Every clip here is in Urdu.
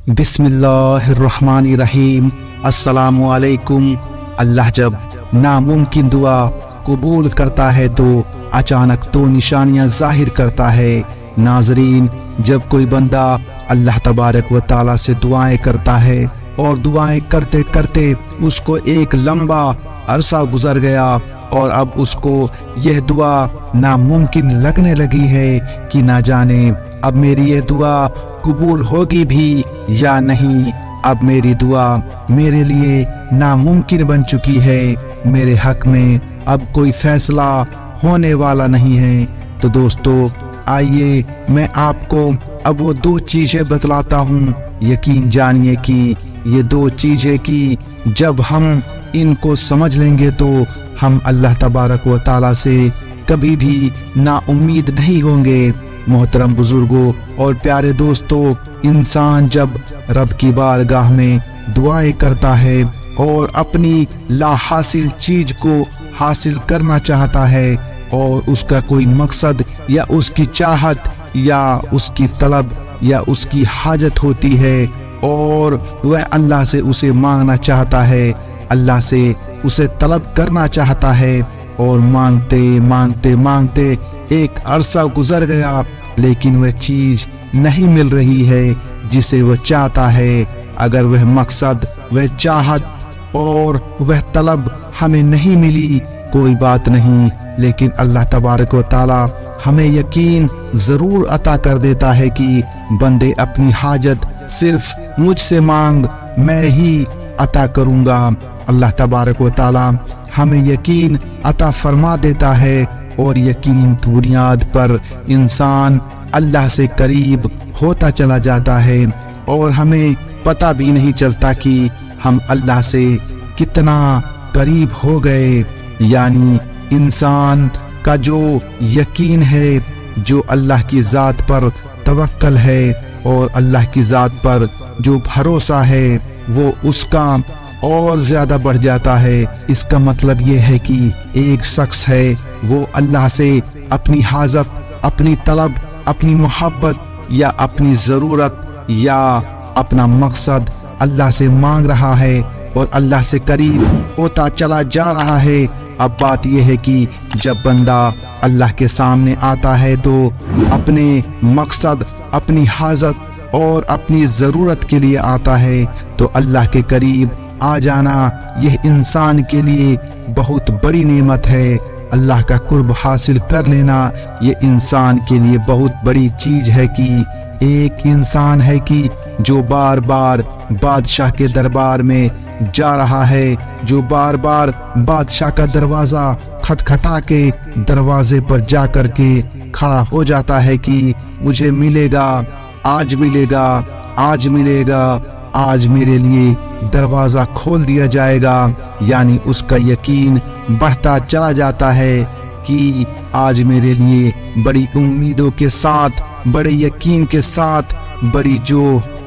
بسم اللہ الرحمن الرحیم۔ السلام علیکم۔ اللہ جب ناممکن دعا قبول کرتا ہے تو اچانک تو نشانیاں ظاہر کرتا ہے۔ ناظرین، جب کوئی بندہ اللہ تبارک و تعالیٰ سے دعائیں کرتا ہے اور دعائیں کرتے کرتے اس کو ایک لمبا عرصہ گزر گیا اور اب اس کو یہ دعا ناممکن لگنے لگی ہے کہ نہ جانے اب میری یہ دعا قبول ہوگی بھی یا نہیں، اب میری دعا میرے لیے ناممکن بن چکی ہے، میرے حق میں اب کوئی فیصلہ ہونے والا نہیں ہے۔ تو دوستو، آئیے میں آپ کو اب وہ دو چیزیں بتلاتا ہوں۔ یقین جانیے کہ یہ دو چیزیں کی جب ہم ان کو سمجھ لیں گے تو ہم اللہ تبارک و تعالیٰ سے کبھی بھی نا امید نہیں ہوں گے۔ محترم بزرگوں اور پیارے دوستو، انسان جب رب کی بارگاہ میں دعائیں کرتا ہے اور اپنی لا حاصل چیز کو حاصل کرنا چاہتا ہے اور اس کا کوئی مقصد یا اس کی چاہت یا اس کی طلب یا اس کی حاجت ہوتی ہے اور وہ اللہ سے اسے مانگنا چاہتا ہے، اللہ سے اسے طلب کرنا چاہتا ہے، اور مانگتے مانگتے مانگتے ایک عرصہ گزر گیا لیکن وہ چیز نہیں مل رہی ہے جسے وہ چاہتا ہے۔ اگر وہ مقصد، وہ چاہت اور وہ طلب ہمیں نہیں ملی کوئی بات نہیں، لیکن اللہ تبارک و تعالی ہمیں یقین ضرور عطا کر دیتا ہے کہ بندے اپنی حاجت صرف مجھ سے مانگ، میں ہی عطا کروں گا۔ اللہ تبارک و تعالی ہمیں یقین عطا فرما دیتا ہے اور یقین کی بنیاد پر انسان اللہ سے قریب ہوتا چلا جاتا ہے اور ہمیں پتہ بھی نہیں چلتا کہ ہم اللہ سے کتنا قریب ہو گئے۔ یعنی انسان کا جو یقین ہے، جو اللہ کی ذات پر توکل ہے اور اللہ کی ذات پر جو بھروسہ ہے، وہ اس کا اور زیادہ بڑھ جاتا ہے۔ اس کا مطلب یہ ہے کہ ایک شخص ہے، وہ اللہ سے اپنی حاجت، اپنی طلب، اپنی محبت یا اپنی ضرورت یا اپنا مقصد اللہ سے مانگ رہا ہے اور اللہ سے قریب ہوتا چلا جا رہا ہے۔ اب بات یہ ہے کہ جب بندہ اللہ کے سامنے آتا ہے تو اپنے مقصد، اپنی حاجت اور اپنی ضرورت کے لیے آتا ہے، تو اللہ کے قریب آ جانا یہ انسان کے لیے بہت بڑی نعمت ہے۔ اللہ کا قرب حاصل کر لینا یہ انسان کے لیے بہت بڑی چیز ہے کہ ایک انسان ہے کہ جو بار بار بادشاہ کے دربار میں جا رہا ہے، جو بار بار بادشاہ کا دروازہ کھٹکھٹا کے دروازے پر جا کر کے کھڑا ہو جاتا ہے کہ مجھے ملے گا، آج ملے گا، آج ملے گا، آج میرے لیے دروازہ کھول دیا جائے گا۔ یعنی اس کا یقین بڑھتا چلا جاتا ہے کہ آج میرے لیے بڑی امیدوں کے ساتھ، بڑے یقین کے ساتھ،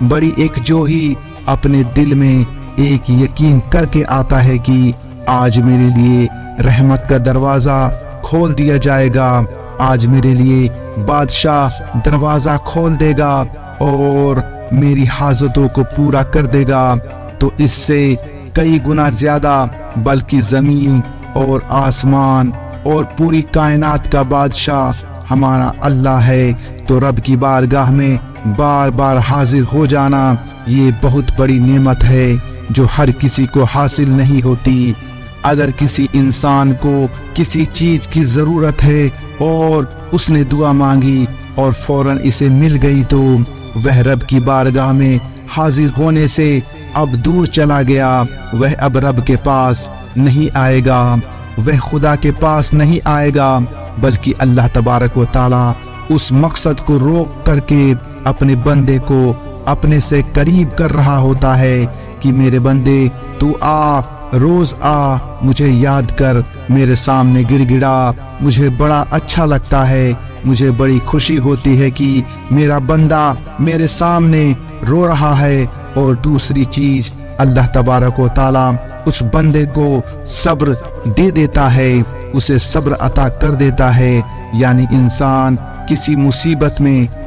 بڑی ایک جو ہی اپنے دل میں ایک یقین کر کے آتا ہے کہ آج میرے لیے رحمت کا دروازہ کھول دیا جائے گا، آج میرے لیے بادشاہ دروازہ کھول دے گا اور میری حاجتوں کو پورا کر دے گا۔ تو اس سے کئی گنا زیادہ بلکہ زمین اور آسمان اور پوری کائنات کا بادشاہ ہمارا اللہ ہے۔ تو رب کی بارگاہ میں بار بار حاضر ہو جانا یہ بہت بڑی نعمت ہے جو ہر کسی کو حاصل نہیں ہوتی۔ اگر کسی انسان کو کسی چیز کی ضرورت ہے اور اس نے دعا مانگی اور فوراً اسے مل گئی تو وہ رب کی بارگاہ میں حاضر ہونے سے اب دور چلا گیا، وہ اب رب کے پاس نہیں آئے گا، وہ خدا کے پاس نہیں آئے گا، بلکہ اللہ تبارک و تعالی اس مقصد کو روک کر کے اپنے بندے کو اپنے سے قریب کر رہا ہوتا ہے کہ میرے بندے تو آ، روز آ، مجھے یاد کر، میرے سامنے گڑ گڑا، مجھے بڑا اچھا لگتا ہے، مجھے بڑی خوشی ہوتی ہے کہ میرا بندہ میرے سامنے رو رہا ہے۔ اور دوسری چیز، اللہ تبارک و تعالی اس بندے کو صبر دے دیتا ہے، اسے صبر عطا کر دیتا ہے۔ یعنی انسان کسی مصیبت میں،